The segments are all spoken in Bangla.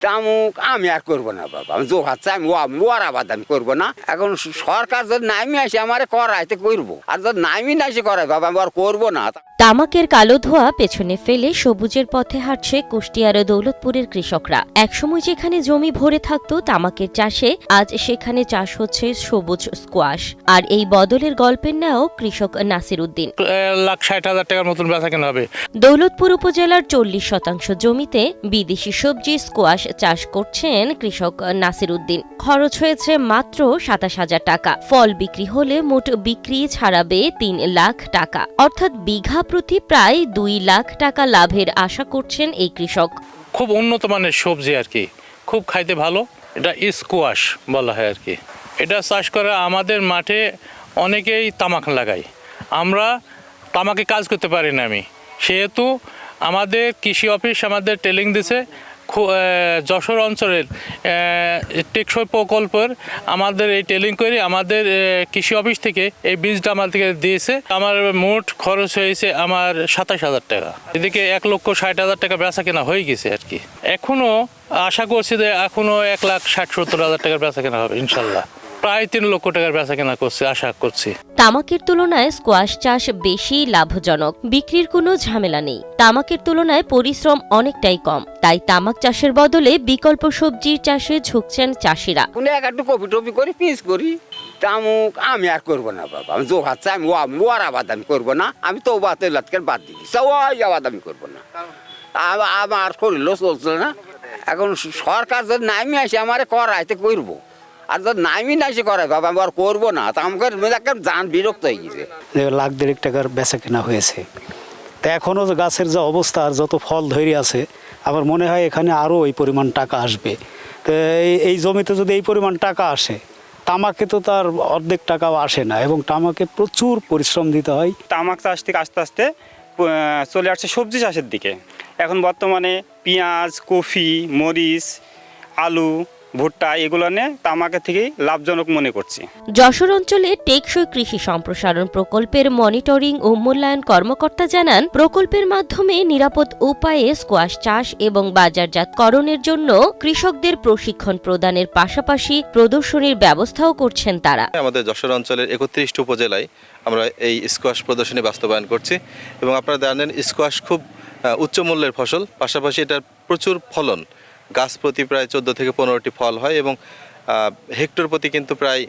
তামুক আমি আর করবো না বাবা, আমি জোহাচ্ছে আমি ওর আবাদ আমি করবো না। এখন সরকার যদি নামি আসে আমার করাইতে করবো, আর যদি নামি না এসে করাই বাবা আমি আর করবো না। তামাকের কালো ধোঁয়া পেছনে ফেলে সবুজের পথে হাঁটছে কুষ্টিয়ার ও দৌলতপুরের কৃষকরা। একসময় যেখানে জমি ভরে থাকতো তামাকের চাষে, আজ সেখানে চাষ হচ্ছে সবুজ স্কোয়াশ। আর এই বদলের গল্পের ন্যায় কৃষক নাসির উদ্দিন। 1,60,000 টাকার মতন বেচা কেনা হবে। দৌলতপুর উপজেলার 40% জমিতে বিদেশি সবজি স্কোয়াশ চাষ করছেন কৃষক নাসির উদ্দিন। খরচ হয়েছে মাত্র 27,000 টাকা। ফল বিক্রি হলে মোট বিক্রি ছাড়াবে 3 লাখ টাকা, অর্থাৎ বিঘা প্রতি প্রায় 2 লাখ টাকা লাভের আশা করছেন এই কৃষক। খুব উন্নত মানের সবজি আর কি, খুব খাইতে ভালো। এটা স্কোয়াশ বলা হয় আর কি। এটা চাষ করে আমাদের মাঠে অনেকেই তামাক লাগায়। আমরা তামাকে কাজ করতে পারি না আমি, সেহেতু আমাদের কৃষি অফিস আমাদের ট্রেনিং দিছে। যশোর অঞ্চলের টেকসই প্রকল্পের আমাদের এই ট্রেনিং করে আমাদের কৃষি অফিস থেকে এই বীজটা আমাদেরকে দিয়েছে। আমার মোট খরচ হয়েছে আমার 27,000 টাকা। এদিকে 1,60,000 টাকা বেচা কেনা হয়ে গেছে আর কি। এখনও আশা করছি যে এখনও 1,60,000-1,70,000 টাকার বেচা কেনা হবে ইনশাল্লাহ। প্রায় 3 লক্ষ টাকার বেচা কেনা করছে আশা করছি। তামাকের তুলনায় স্কোয়াশ চাষ বেশি লাভজনক, বিক্রির কোনো ঝামেলা নেই। তামাকের তুলনায় পরিশ্রম অনেকটাই কম, তাই তামাক চাষের বদলে বিকল্প সবজির চাষে ঝুঁকছেন চাষিরা। একটু কপি টপি করি পিস করি, তামুক আমি আর করবো না বাবা, আমি জোহাচ্ছে আমি ওর আবাদ আমি করবো না। আমি তো বাদ দিই, ওই আবাদ আমি করবো না। আমার শরীরও চলছে না। এখন সরকার যদি নামি আসে আমার করাইতে করবো, আর যদি নামি না এসে করাই বাবা আমি আর করবো না। তা আমাকে জান বিরক্ত হয়ে গেছে। 1,00,000 টাকার বেচা কেনা হয়েছে, তা এখনও গাছের যে অবস্থা আর যত ফল ধরে আছে, আমার মনে হয় এখানে আরও ওই পরিমাণ টাকা আসবে। তো এই জমিতে যদি এই পরিমাণ টাকা আসে, তামাকে তো তার অর্ধেক টাকাও আসে না, এবং তামাকে প্রচুর পরিশ্রম দিতে হয়। তামাক চাষ থেকে আস্তে আস্তে চলে আসছে সবজি চাষের দিকে। এখন বর্তমানে পেঁয়াজ, কফি, মরিচ, আলু, ভুট্টা এগুলো নিয়ে তামাকের থেকেই লাভজনক মনে করছি। যশোর অঞ্চলে টেকসই কৃষি সম্প্রসারণ প্রকল্পের মনিটরিং ও মূল্যায়ন কর্মকর্তা জানান, প্রকল্পের মাধ্যমে নিরাপদ উপায়ে স্কোয়াশ চাষ এবং বাজারজাতকরণের জন্য কৃষকদের প্রশিক্ষণ প্রদানের পাশাপাশি প্রদর্শনীর ব্যবস্থাও করছেন তারা। আমাদের যশোর অঞ্চলের 31টি উপজেলায় আমরা এই স্কোয়াশ প্রদর্শনী বাস্তবায়ন করছি, এবং আপনারা জানেন স্কোয়াশ খুব উচ্চ মূল্যের ফসল, পাশাপাশি এটার প্রচুর ফলন। গাছ প্রতি প্রায় 14 থেকে 15টি ফল হয়, এবং হেক্টর প্রতি কিন্তু প্রায়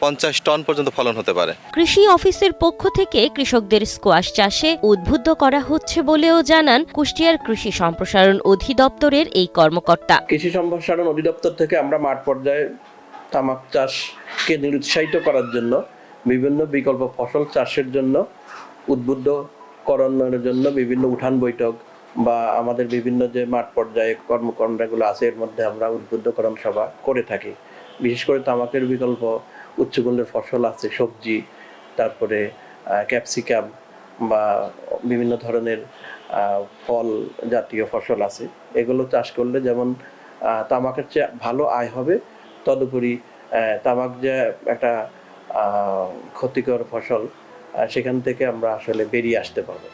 50 টন পর্যন্ত ফলন হতে পারে। কৃষি অফিসের পক্ষ থেকে কৃষকদের স্কোয়াশ চাষে উদ্বুদ্ধ করা হচ্ছে বলেও জানান কুষ্টিয়ার কৃষি সম্প্রসারণ অধিদপ্তরের এই কর্মকর্তা। কৃষি সম্প্রসারণ অধিদপ্তর থেকে আমরা মাঠ পর্যায়ে তামাক চাষকে নিরুৎসাহিত করার জন্য বিভিন্ন বিকল্প ফসল চাষের জন্য উদ্বুদ্ধকরণের জন্য বিভিন্ন উঠান বৈঠক বা আমাদের বিভিন্ন যে মাঠ পর্যায়ে কর্মকাণ্ডগুলো আছে, এর মধ্যে আমরা উদ্বুদ্ধকরণ সভা করে থাকি। বিশেষ করে তামাকের বিকল্প উচ্চমূল্যের ফসল আছে, সবজি, তারপরে ক্যাপসিকাম বা বিভিন্ন ধরনের ফল জাতীয় ফসল আছে। এগুলো চাষ করলে যেমন তামাকের চেয়ে ভালো আয় হবে, তদুপরি তামাক যে একটা ক্ষতিকর ফসল, সেখান থেকে আমরা আসলে বেরিয়ে আসতে পারবো।